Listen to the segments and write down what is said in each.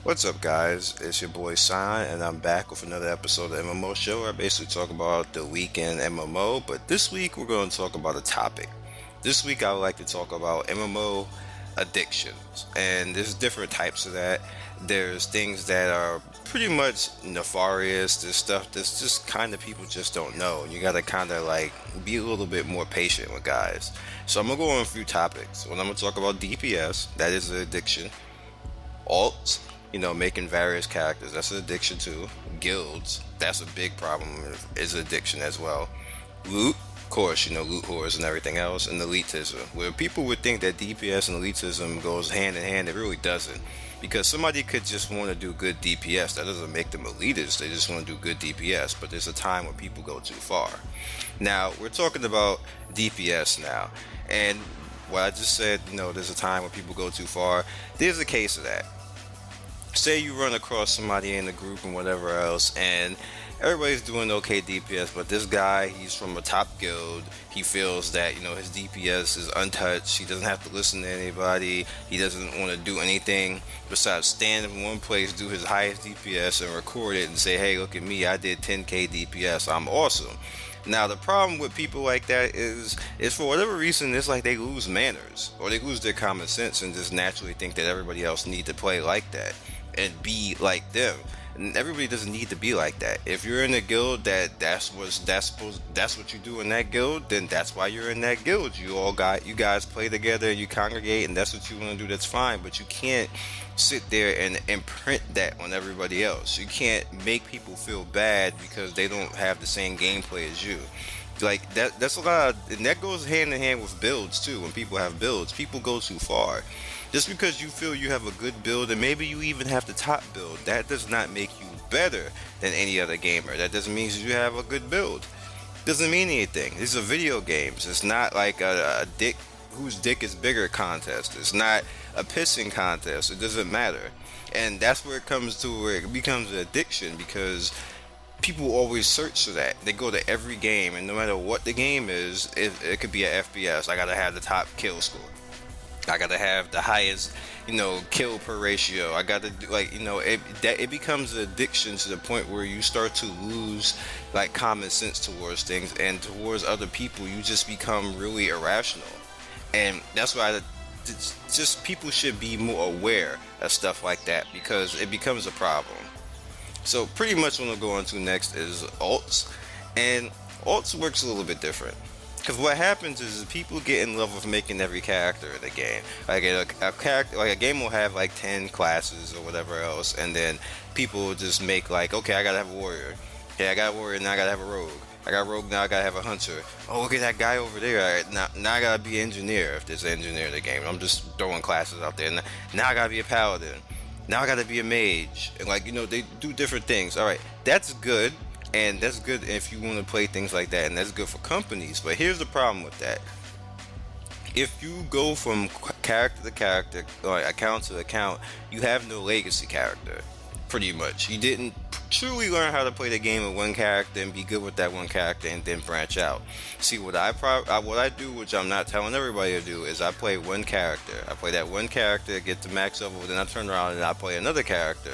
What's up, guys? It's your boy Sign, and I'm back with another episode of MMO Show. Where I basically talk about the weekend MMO, but this week we're going to talk about a topic. This week I would like to talk about MMO addictions, and there's different types of that. There's things that are pretty much nefarious. There's stuff that's just kind of people just don't know, and you gotta kind of like be a little bit more patient with guys. So I'm gonna go on a few topics. When I'm gonna talk about DPS, that is an addiction. Alts, making various characters, that's an addiction too. Guilds, that's a big problem, is addiction as well. Loot, of course, loot whores and everything else. And elitism, where people would think that DPS and elitism goes hand in hand, it really doesn't. Because somebody could just want to do good DPS, that doesn't make them elitists, they just want to do good DPS, but there's a time when people go too far. Now, we're talking about DPS now, and what I just said, there's a time when people go too far. There's a case of that. Say you run across somebody in the group and whatever else, and everybody's doing okay DPS, but this guy, he's from a top guild. He feels that his DPS is untouched. He doesn't have to listen to anybody. He doesn't want to do anything besides stand in one place, do his highest DPS, and record it and say, "Hey, look at me! I did 10k DPS. I'm awesome." Now the problem with people like that is for whatever reason it's like they lose manners or they lose their common sense and just naturally think that everybody else need to play like that and be like them. And everybody doesn't need to be like that. If you're in a guild that's what you do in that guild, then that's why you're in that guild. You guys play together, you congregate, and that's what you want to do. That's fine, but you can't sit there and imprint that on everybody else. You can't make people feel bad because they don't have the same gameplay as you. Like that's a lot and that goes hand in hand with builds too. When people have builds, people go too far. Just because you feel you have a good build and maybe you even have the top build, that does not make you better than any other gamer. That doesn't mean you have a good build. Doesn't mean anything. These are video games. It's not like a dick whose dick is bigger contest. It's not a pissing contest. It doesn't matter. And that's where it comes to where it becomes an addiction because people always search for that. They go to every game, and no matter what the game is, it could be a FPS. I gotta have the top kill score. I gotta have the highest, kill per ratio. I gotta do it becomes an addiction to the point where you start to lose like common sense towards things and towards other people. You just become really irrational, and that's why it's just people should be more aware of stuff like that because it becomes a problem. So pretty much what I'm going to next is alts, and alts works a little bit different. Because what happens is people get in love with making every character in the game. Like a character, like a game will have like 10 classes or whatever else, and then people just make like, okay, I gotta have a warrior. Okay, I got a warrior, now I gotta have a rogue. I got a rogue, now I gotta have a hunter. Oh, look at that guy over there. All right, now I gotta be an engineer if there's an engineer in the game. I'm just throwing classes out there. Now I gotta be a paladin. Now I gotta be a mage. And they do different things. All right, that's good. And that's good if you want to play things like that, and that's good for companies. But here's the problem with that. If you go from character to character, or account to account, you have no legacy character, pretty much. You didn't truly learn how to play the game with one character and be good with that one character and then branch out. See, what I do, which I'm not telling everybody to do, is I play one character. I play that one character, get to max level, then I turn around and I play another character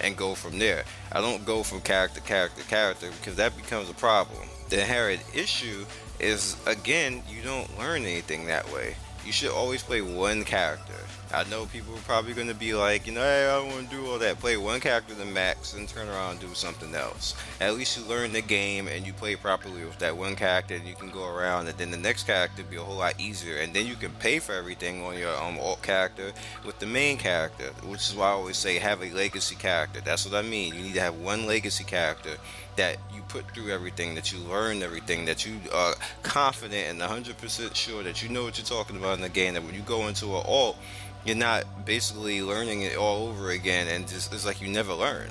and go from there. I don't go from character to character to character because that becomes a problem. The inherent issue is, again, you don't learn anything that way. You should always play one character. I know people are probably going to be like, hey, I don't want to do all that. Play one character to max and turn around and do something else. At least you learn the game and you play properly with that one character, and you can go around, and then the next character be a whole lot easier. And then you can pay for everything on your alt character with the main character, which is why I always say have a legacy character. That's what I mean. You need to have one legacy character that you put through everything, that you learn everything, that you are confident and 100% sure that you know what you're talking about in the game, that when you go into an alt, you're not basically learning it all over again and just it's like you never learn.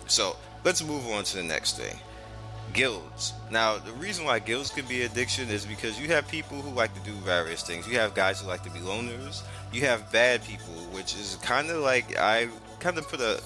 So let's move on to the next thing. Guilds. Now the reason why guilds could be addiction is because you have people who like to do various things. You have guys who like to be loners. You have bad people, which is kind of like I kind of put a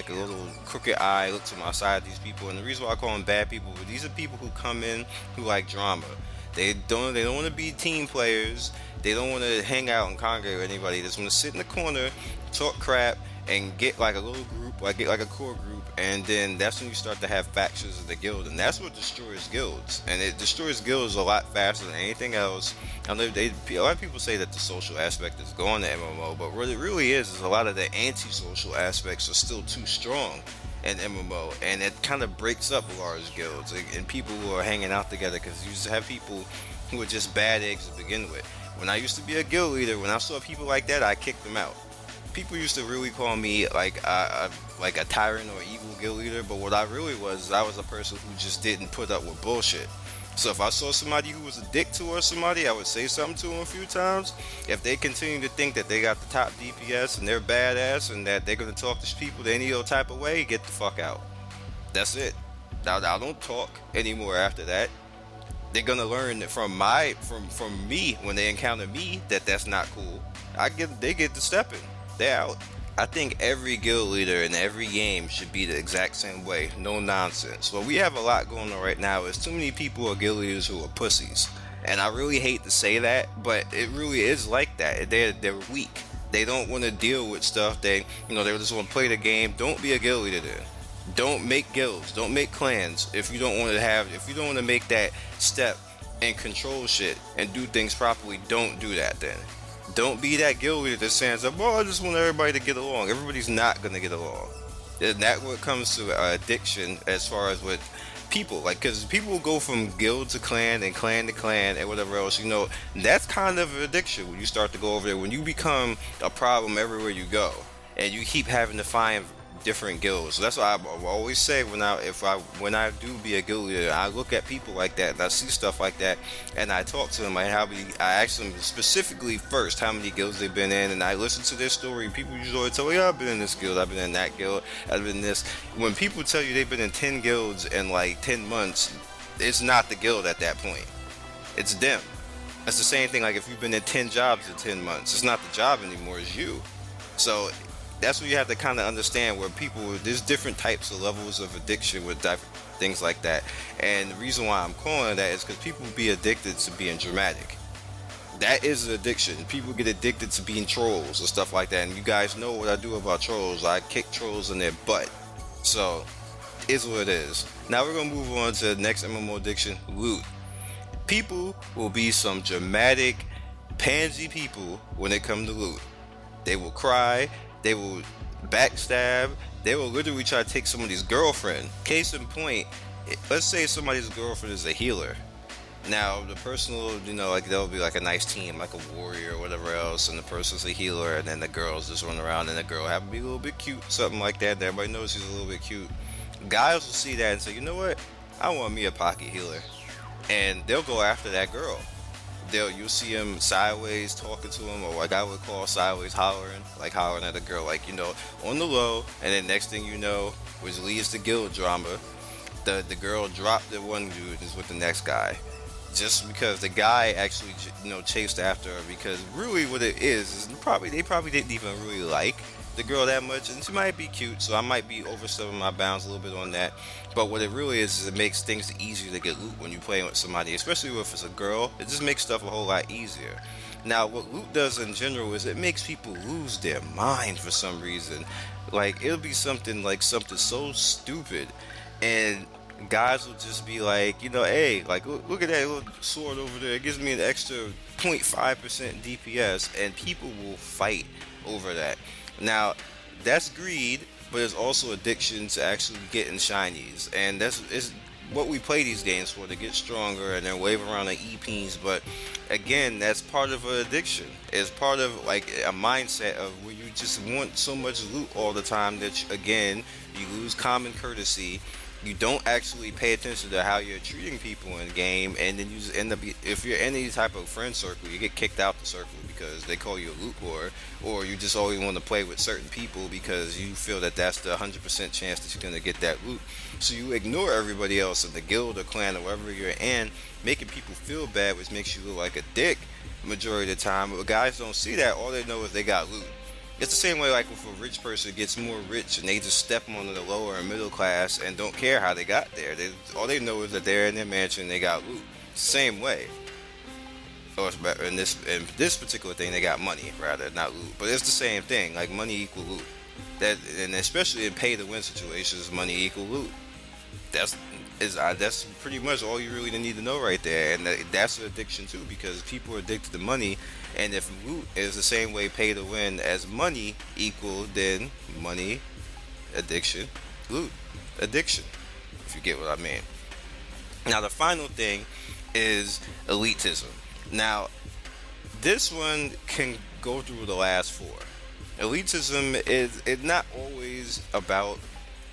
little crooked eye look to my side of these people, and the reason why I call them bad people, but these are people who come in who like drama. They don't want to be team players. They don't want to hang out and congregate with anybody. They just want to sit in the corner, talk crap, and get like a little group, like get like a core group, and then that's when you start to have factions of the guild, and that's what destroys guilds, and it destroys guilds a lot faster than anything else. I know a lot of people say that the social aspect is gone to MMO, but what it really is a lot of the anti-social aspects are still too strong in MMO, and it kind of breaks up large guilds and people who are hanging out together, because you just have people who are just bad eggs to begin with. When I used to be a guild leader, when I saw people like that, I kicked them out. People used to really call me like a tyrant or evil guild leader, but what I really was, I was a person who just didn't put up with bullshit. So if I saw somebody who was a dick towards somebody, I would say something to them a few times. If they continue to think that they got the top DPS and they're badass and that they're gonna talk to people any old type of way, get the fuck out. That's it. I don't talk anymore after that. They're gonna learn from me when they encounter me that that's not cool. They get to stepping. They're out. I think every guild leader in every game should be the exact same way. No nonsense. What we have a lot going on right now is too many people who are guild leaders who are pussies. And I really hate to say that, but it really is like that. They're weak. They don't want to deal with stuff. They just want to play the game. Don't be a guild leader then. Don't make guilds. Don't make clans if you don't want to make that step and control shit and do things properly. Don't do that then. Don't be that guild leader that stands up, well, I just want everybody to get along. Everybody's not going to get along. And that's what comes to addiction as far as with people. Like, because people will go from guild to clan and clan to clan and whatever else. That's kind of an addiction when you start to go over there. When you become a problem everywhere you go and you keep having to find different guilds. So that's why I always say when I do be a guild leader, I look at people like that and I see stuff like that and I talk to them. I ask them specifically first how many guilds they've been in, and I listen to their story. People usually always tell me, yeah, I've been in this guild, I've been in that guild, I've been in this. When people tell you they've been in 10 guilds in like 10 months, it's not the guild at that point. It's them. That's the same thing like if you've been in 10 jobs in 10 months. It's not the job anymore, it's you. So that's what you have to kind of understand, where there's different types of levels of addiction with things like that. And the reason why I'm calling it that is because people be addicted to being dramatic. That is an addiction. People get addicted to being trolls or stuff like that. And you guys know what I do about trolls. I kick trolls in their butt. So, is what it is. Now we're going to move on to the next MMO addiction, loot. People will be some dramatic, pansy people when it comes to loot. They will cry. They will backstab. They will literally try to take somebody's girlfriend. Case in point, let's say somebody's girlfriend is a healer. Now, the person will, like they'll be like a nice team, like a warrior or whatever else, and the person's a healer, and then the girls just run around, and the girl happen to be a little bit cute, something like that. Everybody knows she's a little bit cute. Guys will see that and say, you know what? I want me a pocket healer. And they'll go after that girl. You'll see him sideways talking to him, or like I would call sideways hollering at a girl, on the low, and then next thing you know, which leads to guild drama, the girl dropped the one dude and is with the next guy. Just because the guy actually, chased after her, because really what it is they probably didn't even really like the girl that much, and she might be cute, so I might be overstepping my bounds a little bit on that. But what it really is it makes things easier to get loot when you play with somebody, especially if it's a girl. It just makes stuff a whole lot easier. Now, what loot does in general is it makes people lose their mind for some reason. Like, it'll be something so stupid, and guys will just be like, hey, like, look at that little sword over there. It gives me an extra 0.5% DPS, and people will fight over that. Now, that's greed, but it's also addiction to actually getting shinies, and is what we play these games for, to get stronger and then wave around the EPs. But again, that's part of an addiction. It's part of like a mindset of where you just want so much loot all the time that you lose common courtesy. You don't actually pay attention to how you're treating people in the game, and then you just end up, if you're in any type of friend circle, you get kicked out the circle because they call you a loot whore, or you just always want to play with certain people because you feel that that's the 100% chance that you're going to get that loot. So you ignore everybody else in the guild or clan or wherever you're in, making people feel bad, which makes you look like a dick majority of the time. But guys don't see that. All they know is they got loot. It's the same way like if a rich person gets more rich and they just step on the lower and middle class and don't care how they got there. All they know is that they're in their mansion and they got loot. Same way. Or in this particular thing, they got money rather, not loot. But it's the same thing. Like money equal loot. That, and especially in pay to win situations, money equal loot. That's that's pretty much all you really need to know right there, and that's an addiction too, because people are addicted to money, and if loot is the same way pay to win as money equal, then money, addiction, loot, addiction. If you get what I mean. Now the final thing is elitism. Now this one can go through the last four. Elitism is it's not always about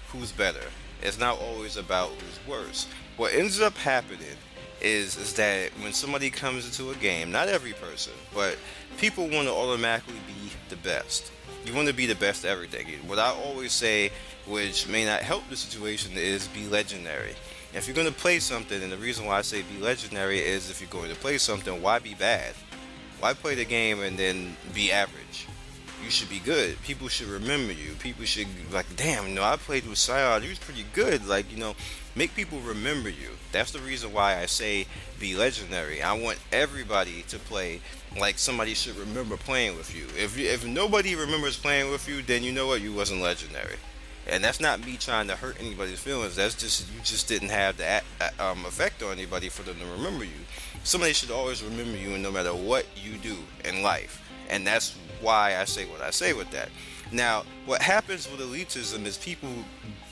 who's better. It's not always about who's worse. What ends up happening is that when somebody comes into a game, not every person, but people want to automatically be the best. You want to be the best at everything. What I always say, which may not help the situation, is be legendary. If you're going to play something, and the reason why I say be legendary is if you're going to play something, why be bad? Why play the game and then be average? You should be good. People should remember you. People should like, damn, I played with Sion. He was pretty good. Like, make people remember you. That's the reason why I say be legendary. I want everybody to play like somebody should remember playing with you. If nobody remembers playing with you, then you know what, you wasn't legendary. And that's not me trying to hurt anybody's feelings. That's just you just didn't have the effect on anybody for them to remember you. Somebody should always remember you, and no matter what you do in life. And that's why I say what I say with that. Now, what happens with elitism is people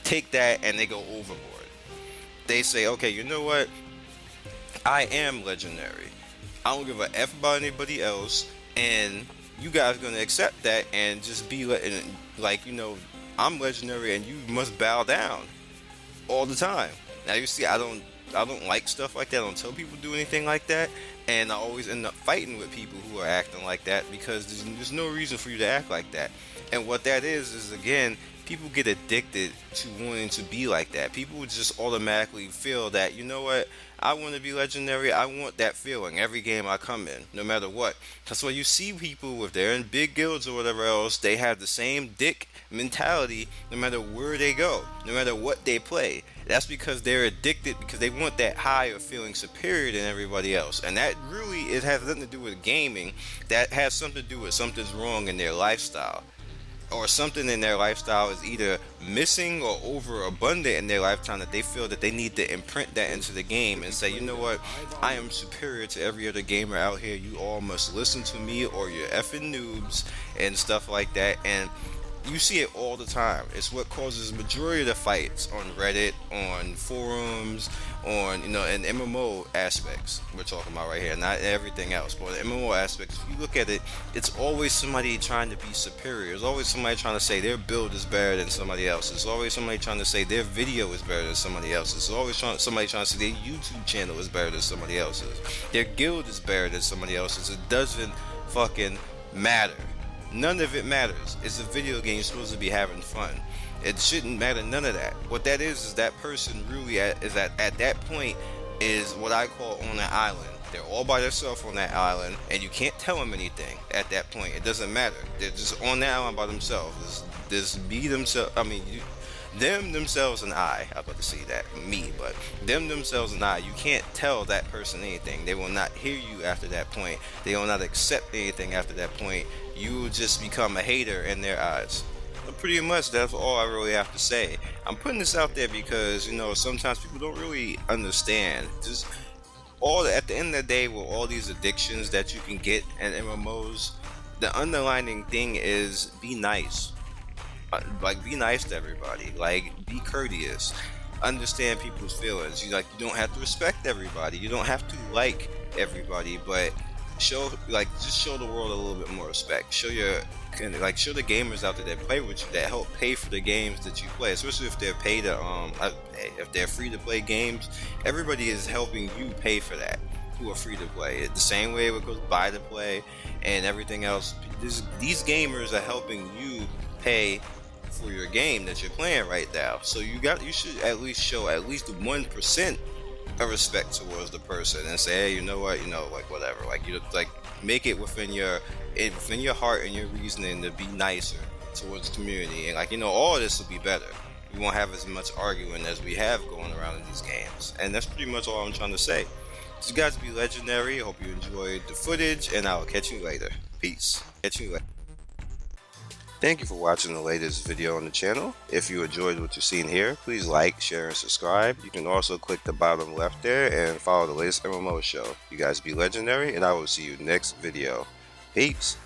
take that and they go overboard. They say, okay, you know what? I am legendary. I don't give a F about anybody else, and you guys are gonna accept that and just be like, I'm legendary and you must bow down all the time. Now you see, I don't like stuff like that. I don't tell people to do anything like that, and I always end up fighting with people who are acting like that because there's no reason for you to act like that. And what that is again, people get addicted to wanting to be like that. People just automatically feel that, you know what, I want to be legendary. I want that feeling every game I come in, no matter what. That's why you see people, if they're in big guilds or whatever else, they have the same dick mentality no matter where they go, no matter what they play. That's because they're addicted, because they want that high of feeling superior than everybody else. And that really, it has nothing to do with gaming. That has something to do with something's wrong in their lifestyle, or something in their lifestyle is either missing or overabundant in their lifetime, that they feel that they need to imprint that into the game and say, you know what, I am superior to every other gamer out here. You all must listen to me or you're effing noobs and stuff like that. And you see it all the time. It's what causes majority of the fights on Reddit, on forums, on and MMO aspects we're talking about right here, not everything else, but the MMO aspects. If you look at it, it's always somebody trying to be superior. It's always somebody trying to say their build is better than somebody else. It's always somebody trying to say their video is better than somebody else's. It's always somebody trying to say their YouTube channel is better than somebody else's. Their guild is better than somebody else's. It doesn't fucking matter. None of it matters. It's a video game. You're supposed to be having fun. It shouldn't matter, none of that. What that is that person really at that point is what I call on an island. They're all by themselves on that island, and you can't tell them anything at that point. It doesn't matter. They're just on that island by themselves. This be themselves. I mean, them, themselves, and I was about to say that, me, but them, themselves, and I, you can't tell that person anything. They will not hear you after that point. They will not accept anything after that point. You will just become a hater in their eyes. But pretty much that's all I really have to say. I'm putting this out there because, sometimes people don't really understand. Just at the end of the day, with all these addictions that you can get in MMOs, the underlining thing is be nice. Like, be nice to everybody. Like, be courteous. Understand people's feelings. You don't have to respect everybody. You don't have to like everybody, but just show the world a little bit more respect. Show the gamers out there that play with you, that help pay for the games that you play, especially if they're if they're free to play games. Everybody is helping you pay for that, who are free to play. The same way it goes buy to play and everything else. These gamers are helping you pay for your game that you're playing right now. So you should at least show at least 1% of respect towards the person and say, hey, you know what, whatever, make it within your heart and your reasoning to be nicer towards the community, and all of this will be better. We won't have as much arguing as we have going around in these games, and that's pretty much all I'm trying to say. So you guys be legendary. I hope you enjoyed the footage, and I'll catch you later. Peace. Catch you later. Thank you for watching the latest video on the channel. If you enjoyed what you're seeing here, please like, share, and subscribe. You can also click the bottom left there and follow the latest MMO show. You guys be legendary, and I will see you next video. Peace.